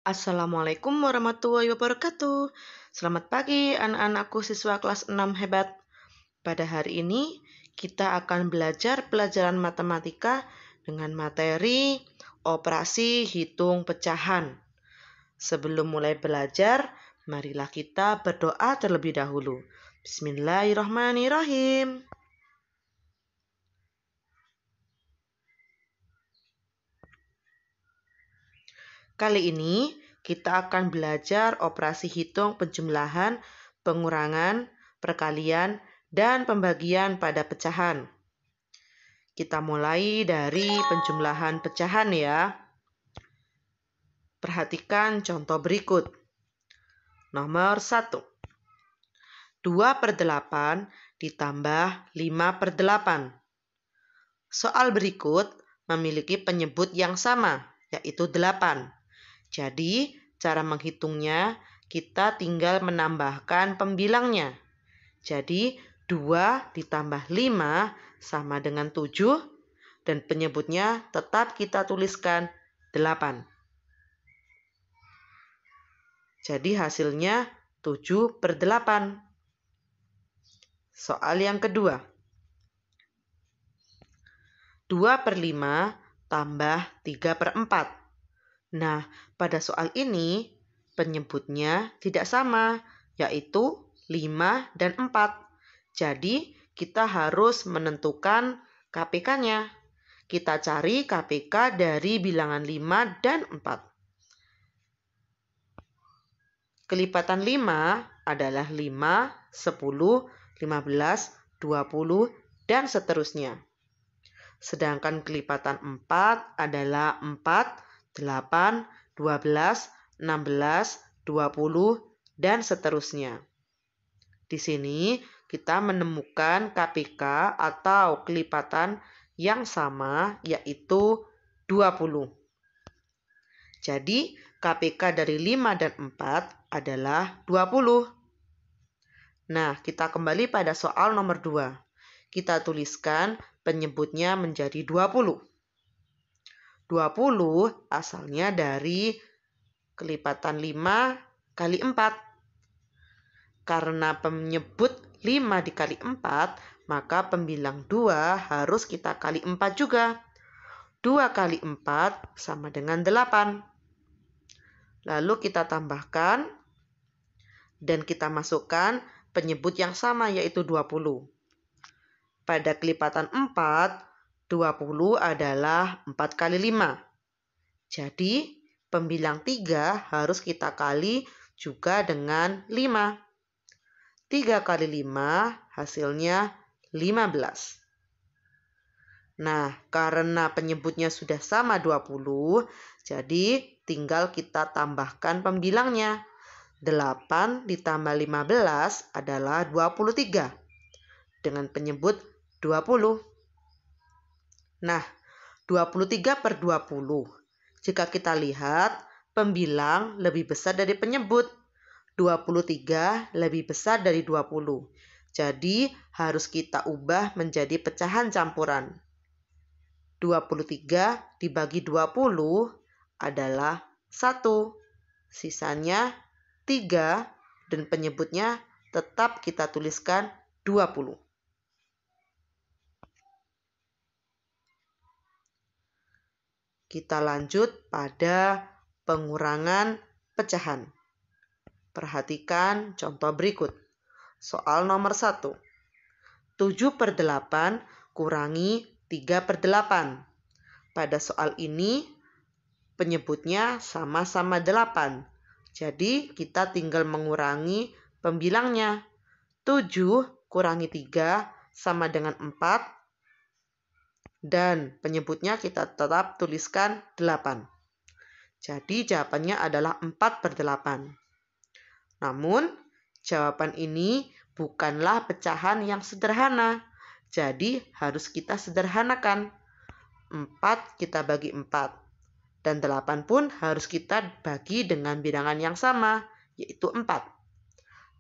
Assalamualaikum warahmatullahi wabarakatuh. Selamat pagi anak-anakku siswa kelas 6 hebat. Pada hari ini kita akan belajar pelajaran matematika dengan materi operasi hitung pecahan. Sebelum mulai belajar, marilah kita berdoa terlebih dahulu. Bismillahirrahmanirrahim. Kali ini kita akan belajar operasi hitung penjumlahan, pengurangan, perkalian, dan pembagian pada pecahan. Kita mulai dari penjumlahan pecahan ya. Perhatikan contoh berikut. Nomor 1. 2/8 ditambah 5/8. Soal berikut memiliki penyebut yang sama, yaitu 8. Jadi, cara menghitungnya kita tinggal menambahkan pembilangnya. Jadi, 2 ditambah 5 sama dengan 7 dan penyebutnya tetap kita tuliskan 8. Jadi hasilnya 7/8. Soal yang kedua. 2/5 tambah 3/4. Nah, pada soal ini penyebutnya tidak sama, yaitu 5 dan 4. Jadi, kita harus menentukan KPK-nya. Kita cari KPK dari bilangan 5 dan 4. Kelipatan 5 adalah 5, 10, 15, 20, dan seterusnya. Sedangkan kelipatan 4 adalah 4, 8, 12, 16, 20, dan seterusnya. Di sini kita menemukan KPK atau kelipatan yang sama, yaitu 20. Jadi, KPK dari 5 dan 4 adalah 20. Nah, kita kembali pada soal nomor 2. Kita tuliskan penyebutnya menjadi 20. 20 asalnya dari kelipatan 5 kali 4. Karena penyebut 5 dikali 4, maka pembilang 2 harus kita kali 4 juga. 2 kali 4 sama dengan 8. Lalu kita tambahkan dan kita masukkan penyebut yang sama, yaitu 20. Pada kelipatan 4, 20 adalah 4 kali 5. Jadi, pembilang 3 harus kita kali juga dengan 5. 3 kali 5 hasilnya 15. Nah, karena penyebutnya sudah sama 20, jadi tinggal kita tambahkan pembilangnya. 8 ditambah 15 adalah 23 dengan penyebut 20. Nah, 23/20. Jika kita lihat, pembilang lebih besar dari penyebut. 23 lebih besar dari 20. Jadi, harus kita ubah menjadi pecahan campuran. 23 dibagi 20 adalah 1. Sisanya 3 dan penyebutnya tetap kita tuliskan 20. Kita lanjut pada pengurangan pecahan. Perhatikan contoh berikut. Soal nomor 1. 7/8 kurangi 3/8. Pada soal ini penyebutnya sama-sama 8. Jadi kita tinggal mengurangi pembilangnya. 7 kurangi 3 sama dengan 4. Dan penyebutnya kita tetap tuliskan 8. Jadi jawabannya adalah 4/8. Namun, jawaban ini bukanlah pecahan yang sederhana. Jadi, harus kita sederhanakan. 4 kita bagi 4. Dan 8 pun harus kita bagi dengan bilangan yang sama, yaitu 4.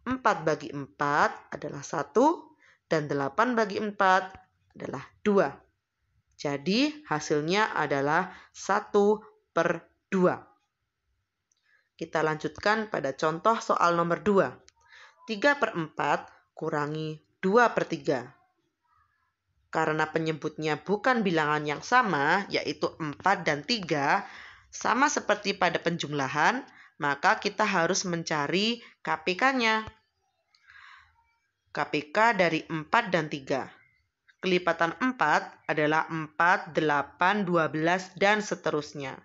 4 bagi 4 adalah 1, dan 8 bagi 4 adalah 2. Jadi, hasilnya adalah 1/2. Kita lanjutkan pada contoh soal nomor 2. 3/4 kurangi 2/3. Karena penyebutnya bukan bilangan yang sama, yaitu 4 dan 3, sama seperti pada penjumlahan, maka kita harus mencari KPK-nya. KPK dari 4 dan 3. Kelipatan 4 adalah 4, 8, 12, dan seterusnya.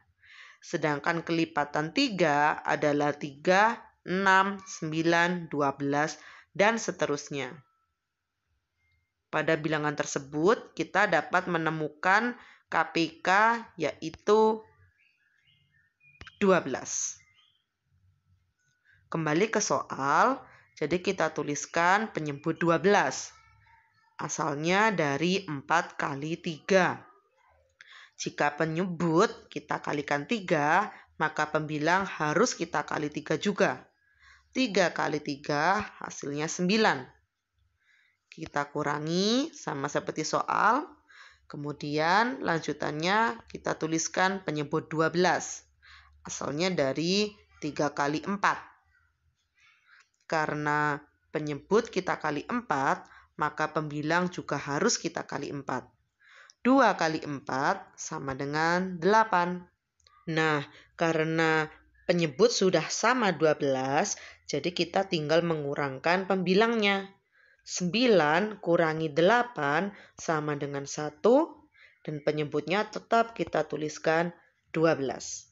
Sedangkan kelipatan 3 adalah 3, 6, 9, 12, dan seterusnya. Pada bilangan tersebut, kita dapat menemukan KPK yaitu 12. Kembali ke soal, jadi kita tuliskan penyebut 12. Asalnya dari 4 kali 3. Jika penyebut kita kalikan 3, maka pembilang harus kita kali 3 juga. 3 kali 3 hasilnya 9. Kita kurangi sama seperti soal. Kemudian lanjutannya kita tuliskan penyebut 12. Asalnya dari 3 kali 4. Karena penyebut kita kali 4, maka pembilang juga harus kita kali 4. 2 kali 4 sama dengan 8. Nah, karena penyebut sudah sama 12, jadi kita tinggal mengurangkan pembilangnya. 9 kurangi 8 sama dengan 1, dan penyebutnya tetap kita tuliskan 12.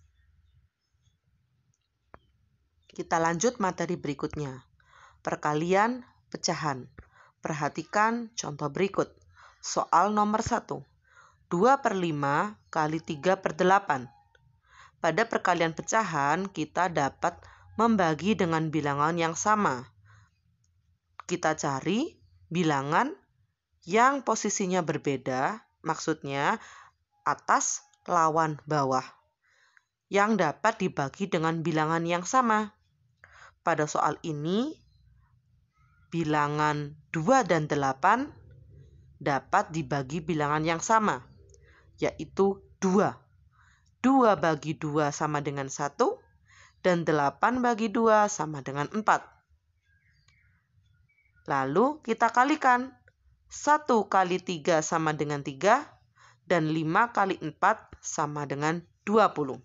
Kita lanjut materi berikutnya. Perkalian pecahan. Perhatikan contoh berikut. Soal nomor 1. 2/5 kali 3/8. Pada perkalian pecahan, kita dapat membagi dengan bilangan yang sama. Kita cari bilangan yang posisinya berbeda, maksudnya atas lawan bawah, yang dapat dibagi dengan bilangan yang sama. Pada soal ini, bilangan 2 dan 8 dapat dibagi bilangan yang sama, yaitu 2. 2 bagi 2 sama dengan 1, dan 8 bagi 2 sama dengan 4. Lalu kita kalikan. 1 kali 3 sama dengan 3, dan 5 kali 4 sama dengan 20.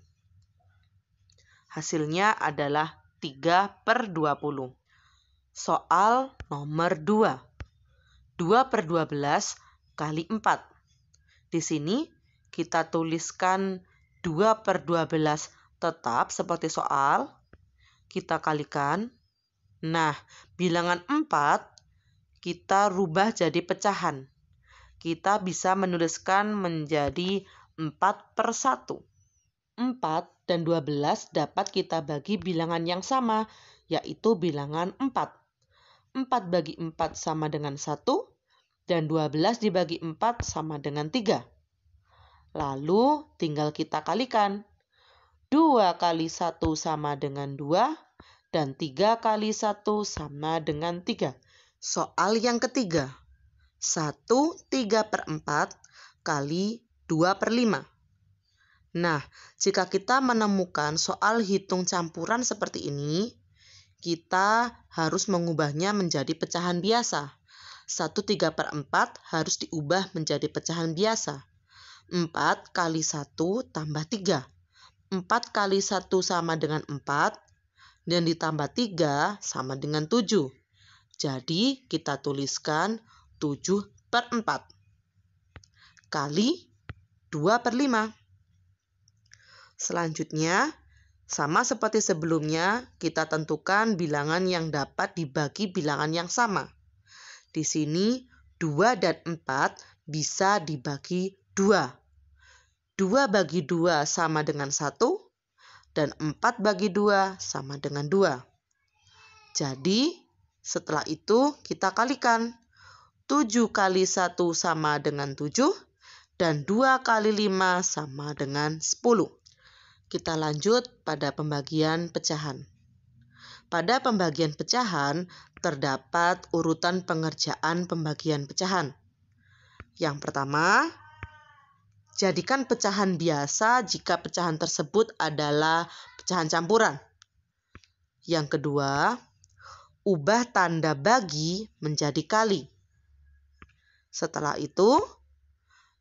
Hasilnya adalah 3/20. Soal nomor 2. 2/12 kali 4. Di sini kita tuliskan 2/12 tetap seperti soal. Kita kalikan. Nah, bilangan 4 kita rubah jadi pecahan. Kita bisa menuliskan menjadi 4/1. 4 dan 12 dapat kita bagi bilangan yang sama, yaitu bilangan 4. 4 bagi 4 sama dengan 1, dan 12 dibagi 4 sama dengan 3. Lalu tinggal kita kalikan. 2 kali 1 sama dengan 2, dan 3 kali 1 sama dengan 3. Soal yang ketiga. 1/3/4 kali 2/5. Nah, jika kita menemukan soal hitung campuran seperti ini, kita harus mengubahnya menjadi pecahan biasa. 1/3/4 harus diubah menjadi pecahan biasa. 4 kali 1 tambah 3. 4 kali 1 sama dengan 4, dan ditambah 3 sama dengan 7. Jadi kita tuliskan 7/4 kali 2/5. Selanjutnya, sama seperti sebelumnya, kita tentukan bilangan yang dapat dibagi bilangan yang sama. Di sini 2 dan 4 bisa dibagi 2. 2 bagi 2 sama dengan 1, dan 4 bagi 2 sama dengan 2. Jadi, setelah itu kita kalikan. 7 kali 1 sama dengan 7, dan 2 kali 5 sama dengan 10. Kita lanjut pada pembagian pecahan. Pada pembagian pecahan, terdapat urutan pengerjaan pembagian pecahan. Yang pertama, jadikan pecahan biasa jika pecahan tersebut adalah pecahan campuran. Yang kedua, ubah tanda bagi menjadi kali. Setelah itu,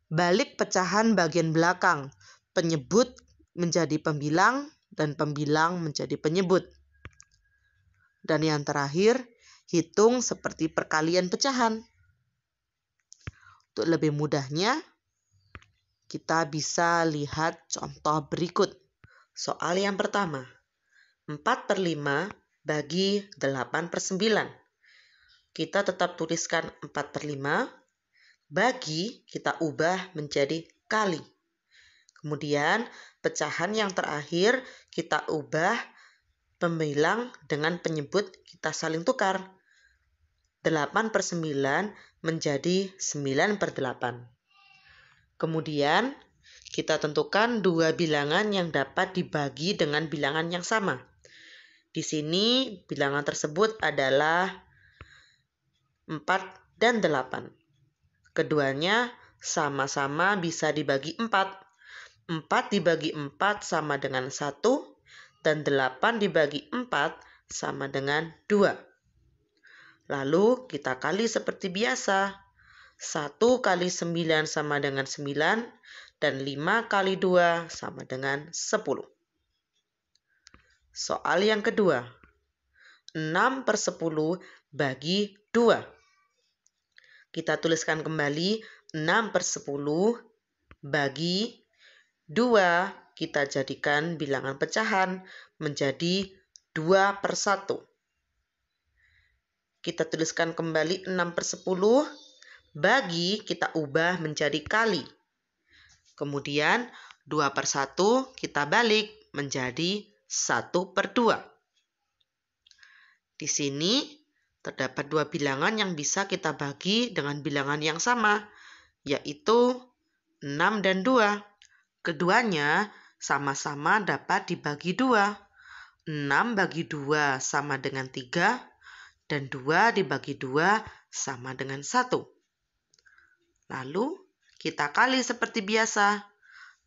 balik pecahan bagian belakang. Penyebut menjadi pembilang dan pembilang menjadi penyebut. Dan yang terakhir, hitung seperti perkalian pecahan. Untuk lebih mudahnya, kita bisa lihat contoh berikut. Soal yang pertama, 4/5 bagi 8/9. Kita tetap tuliskan 4/5, bagi kita ubah menjadi kali. Kemudian pecahan yang terakhir kita ubah pembilang dengan penyebut kita saling tukar. 8/9 menjadi 9/8. Kemudian kita tentukan dua bilangan yang dapat dibagi dengan bilangan yang sama. Di sini bilangan tersebut adalah 4 dan 8. Keduanya sama-sama bisa dibagi 4. 4 dibagi 4 sama dengan 1, dan 8 dibagi 4 sama dengan 2. Lalu kita kali seperti biasa. 1 kali 9 sama dengan 9, dan 5 kali 2 sama dengan 10. Soal yang kedua, 6/10 bagi 2. Kita tuliskan kembali 6/10 bagi 2. Kita jadikan bilangan pecahan menjadi 2/1. Kita tuliskan kembali 6/10 bagi kita ubah menjadi kali. Kemudian 2/1 kita balik menjadi 1/2. Di sini terdapat dua bilangan yang bisa kita bagi dengan bilangan yang sama, yaitu 6 dan 2. Keduanya sama-sama dapat dibagi 2. 6 bagi 2 sama dengan 3, dan 2 dibagi 2 sama dengan 1. Lalu kita kali seperti biasa.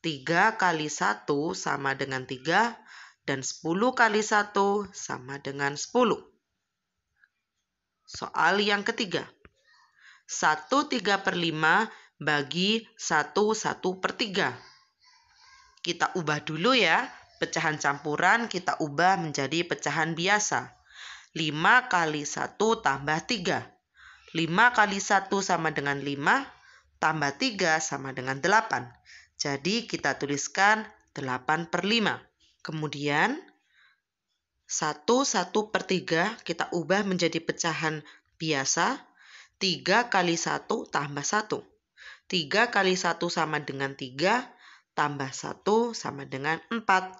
3 kali 1 sama dengan 3, dan 10 kali 1 sama dengan 10. Soal yang ketiga, 1/3/5 bagi 1/3. Kita ubah dulu ya, pecahan campuran kita ubah menjadi pecahan biasa. 5 kali 1 tambah 3. 5 kali 1 sama dengan 5, tambah 3 sama dengan 8. Jadi kita tuliskan 8/5. Kemudian 1/3 kita ubah menjadi pecahan biasa. 3 kali 1 tambah 1. 3 kali 1 sama dengan 3, tambah 1 sama dengan 4.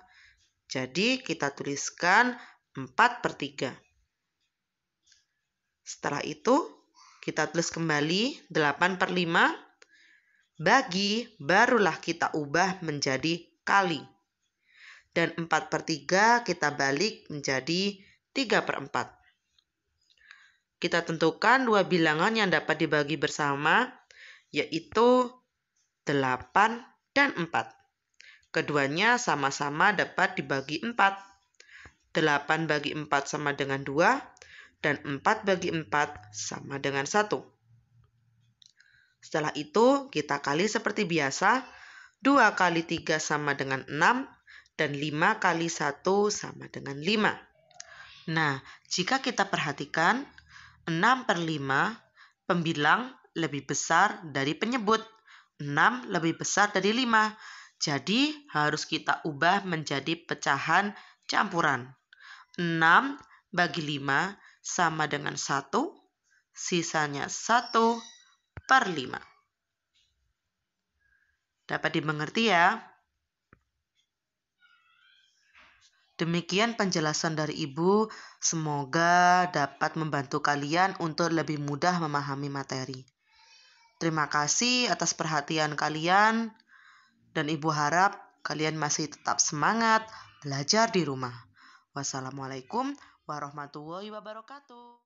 Jadi kita tuliskan 4/3. Setelah itu kita tulis kembali 8/5 bagi, barulah kita ubah menjadi kali. Dan 4/3 kita balik menjadi 3/4. Kita tentukan dua bilangan yang dapat dibagi bersama, yaitu 8 dan 4. Keduanya sama-sama dapat dibagi 4. 8 bagi 4 sama dengan 2, dan 4 bagi 4 sama dengan 1. Setelah itu kita kali seperti biasa. 2 kali 3 sama dengan 6, dan 5 kali 1 sama dengan 5. Nah, jika kita perhatikan 6/5 pembilang lebih besar dari penyebut. 6 lebih besar dari 5. Jadi harus kita ubah menjadi pecahan campuran. 6 bagi 5 sama dengan 1, sisanya 1/5. Dapat dimengerti ya? Demikian penjelasan dari Ibu. Semoga dapat membantu kalian untuk lebih mudah memahami materi. Terima kasih atas perhatian kalian, dan Ibu harap kalian masih tetap semangat belajar di rumah. Wassalamualaikum warahmatullahi wabarakatuh.